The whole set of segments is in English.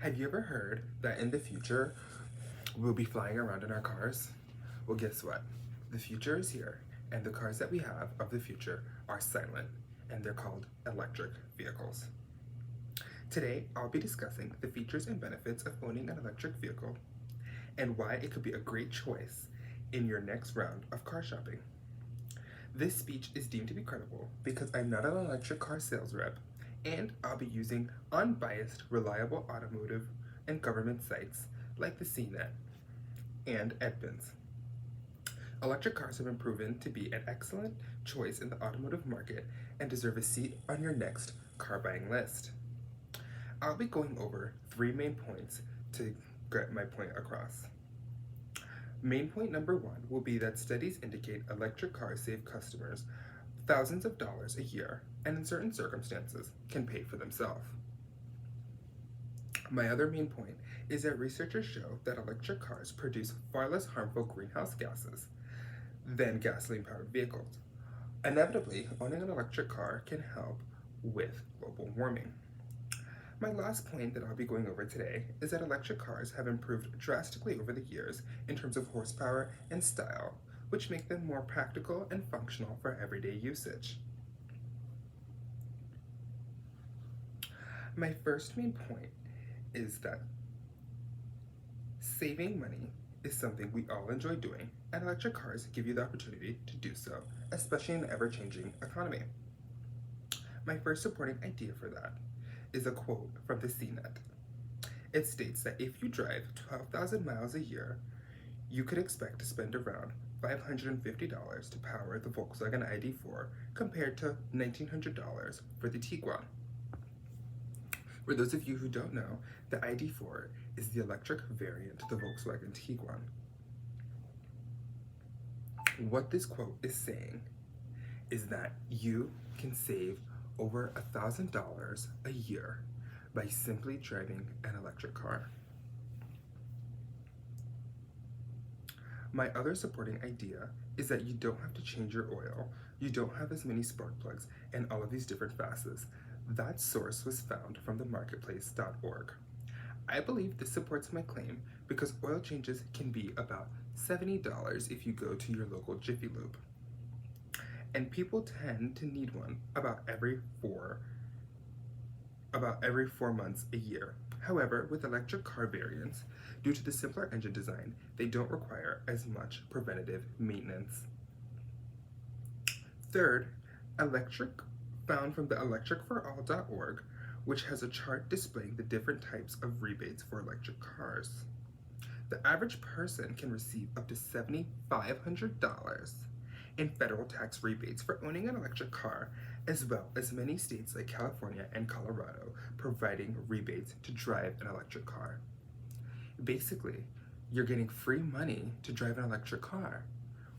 Have you ever heard that in the future we'll be flying around in our cars? Well, guess what? The future is here, and the cars that we have of the future are silent, and they're called electric vehicles. Today, I'll be discussing the features and benefits of owning an electric vehicle and why it could be a great choice in your next round of car shopping. This speech is deemed to be credible because I'm not an electric car sales rep, and I'll be using unbiased, reliable automotive and government sites like the CNET and Edmunds. Electric cars have been proven to be an excellent choice in the automotive market and deserve a seat on your next car buying list. I'll be going over 3 main points to get my point across. Main point number 1 will be that studies indicate electric cars save customers thousands of dollars a year and in certain circumstances can pay for themselves. My other main point is that researchers show that electric cars produce far less harmful greenhouse gases than gasoline-powered vehicles. Inevitably, owning an electric car can help with global warming. My last point that I'll be going over today is that electric cars have improved drastically over the years in terms of horsepower and style, which make them more practical and functional for everyday usage. My first main point is that saving money is something we all enjoy doing, and electric cars give you the opportunity to do so, especially in an ever-changing economy. My first supporting idea for that is a quote from the CNET. It states that if you drive 12,000 miles a year, you could expect to spend around $550 to power the Volkswagen ID4 compared to $1,900 for the Tiguan. For those of you who don't know, the ID4 is the electric variant of the Volkswagen Tiguan. What this quote is saying is that you can save over $1,000 a year by simply driving an electric car. My other supporting idea is that you don't have to change your oil, you don't have as many spark plugs, and all of these different facets. That source was found from the marketplace.org. I believe this supports my claim because oil changes can be about $70 if you go to your local Jiffy Lube. And people tend to need one about every 4 months a year. However, with electric car variants, due to the simpler engine design, they don't require as much preventative maintenance. Third, found from the electricforall.org, which has a chart displaying the different types of rebates for electric cars. The average person can receive up to $7,500 in federal tax rebates for owning an electric car, as well as many states like California and Colorado providing rebates to drive an electric car. Basically, you're getting free money to drive an electric car.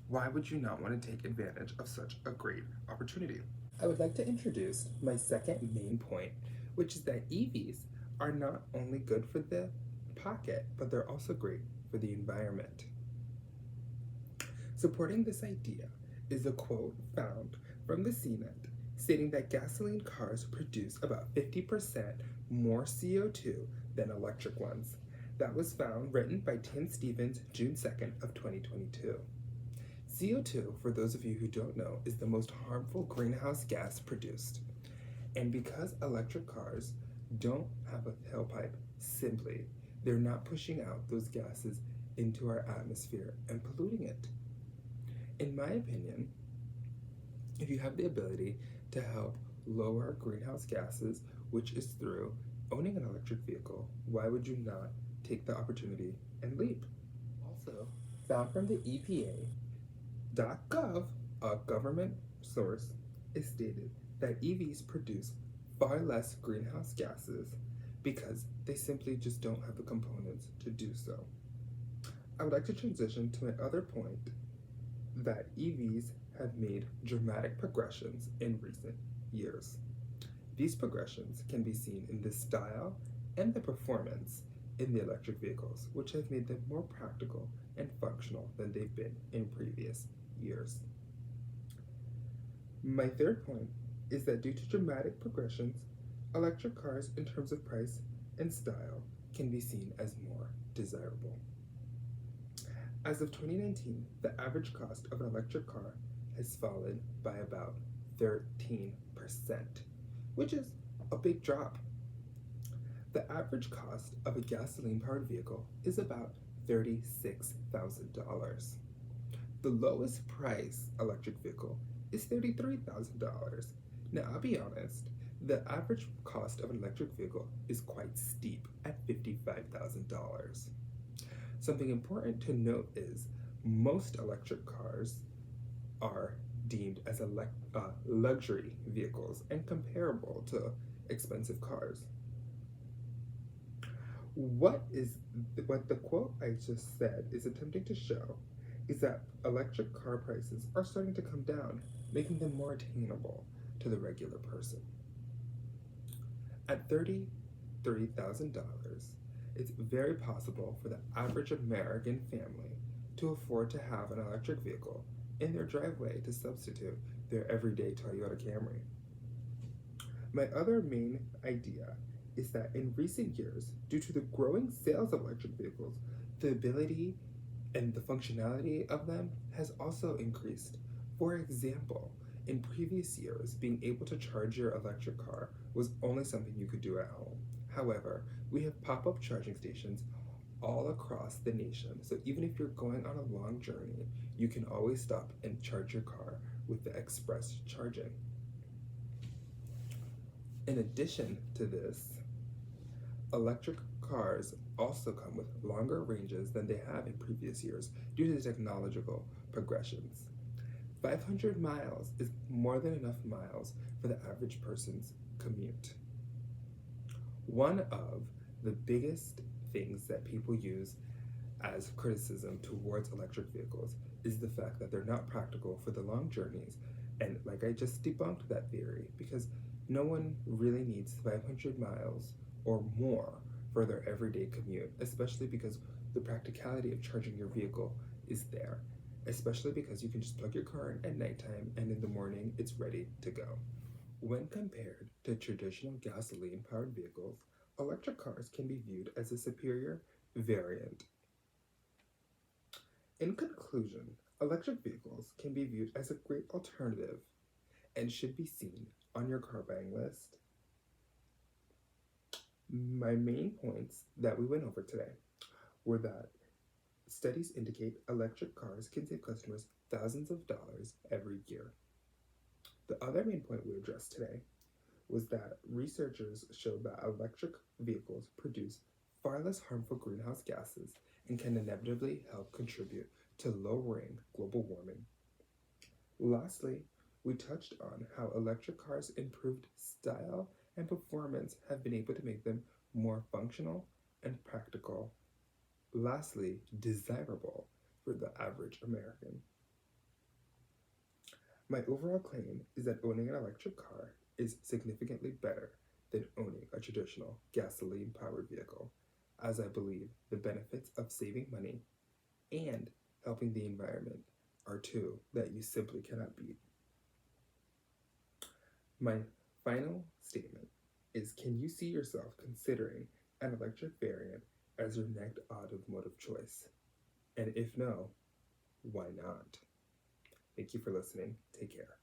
Why would you not want to take advantage of such a great opportunity? I would like to introduce my second main point, which is that EVs are not only good for the pocket, but they're also great for the environment. Supporting this idea is a quote found from the CNET stating that gasoline cars produce about 50% more CO2 than electric ones. That was written by Tim Stevens, June 2nd of 2022. CO2, for those of you who don't know, is the most harmful greenhouse gas produced. And because electric cars don't have a tailpipe, simply, they're not pushing out those gases into our atmosphere and polluting it. In my opinion, if you have the ability to help lower greenhouse gases, which is through owning an electric vehicle, why would you not take the opportunity and leap? Also, found from the EPA.gov, a government source, is stated that EVs produce far less greenhouse gases because they simply just don't have the components to do so. I would like to transition to my other point, that EVs have made dramatic progressions in recent years. These progressions can be seen in the style and the performance in the electric vehicles, which have made them more practical and functional than they've been in previous years. My third point is that due to dramatic progressions, electric cars in terms of price and style can be seen as more desirable. As of 2019, the average cost of an electric car has fallen by about 13%, which is a big drop. The average cost of a gasoline-powered vehicle is about $36,000. The lowest price electric vehicle is $33,000. Now, I'll be honest, the average cost of an electric vehicle is quite steep at $55,000. Something important to note is most electric cars are deemed as luxury vehicles and comparable to expensive cars. What the quote I just said is attempting to show is that electric car prices are starting to come down, making them more attainable to the regular person. At $33,000, it's very possible for the average American family to afford to have an electric vehicle in their driveway to substitute their everyday Toyota Camry. My other main idea is that in recent years, due to the growing sales of electric vehicles, the ability and the functionality of them has also increased. For example, in previous years, being able to charge your electric car was only something you could do at home. However, we have pop-up charging stations all across the nation, so even if you're going on a long journey, you can always stop and charge your car with the express charging. In addition to this, electric cars also come with longer ranges than they have in previous years due to the technological progressions. 500 miles is more than enough miles for the average person's commute. One of the biggest things that people use as criticism towards electric vehicles is the fact that they're not practical for the long journeys. And like I just debunked that theory, because no one really needs 500 miles or more for their everyday commute, especially because the practicality of charging your vehicle is there, especially because you can just plug your car in at nighttime and in the morning it's ready to go. When compared to traditional gasoline-powered vehicles, electric cars can be viewed as a superior variant. In conclusion, electric vehicles can be viewed as a great alternative and should be seen on your car buying list. My main points that we went over today were that studies indicate electric cars can save customers thousands of dollars every year. The other main point we addressed today was that researchers showed that electric vehicles produce far less harmful greenhouse gases and can inevitably help contribute to lowering global warming. Lastly, we touched on how electric cars' improved style and performance have been able to make them more functional and practical. Lastly, desirable for the average American. My overall claim is that owning an electric car is significantly better than owning a traditional gasoline-powered vehicle, as I believe the benefits of saving money and helping the environment are two that you simply cannot beat. My final statement is, can you see yourself considering an electric variant as your next automotive choice? And if no, why not? Thank you for listening. Take care.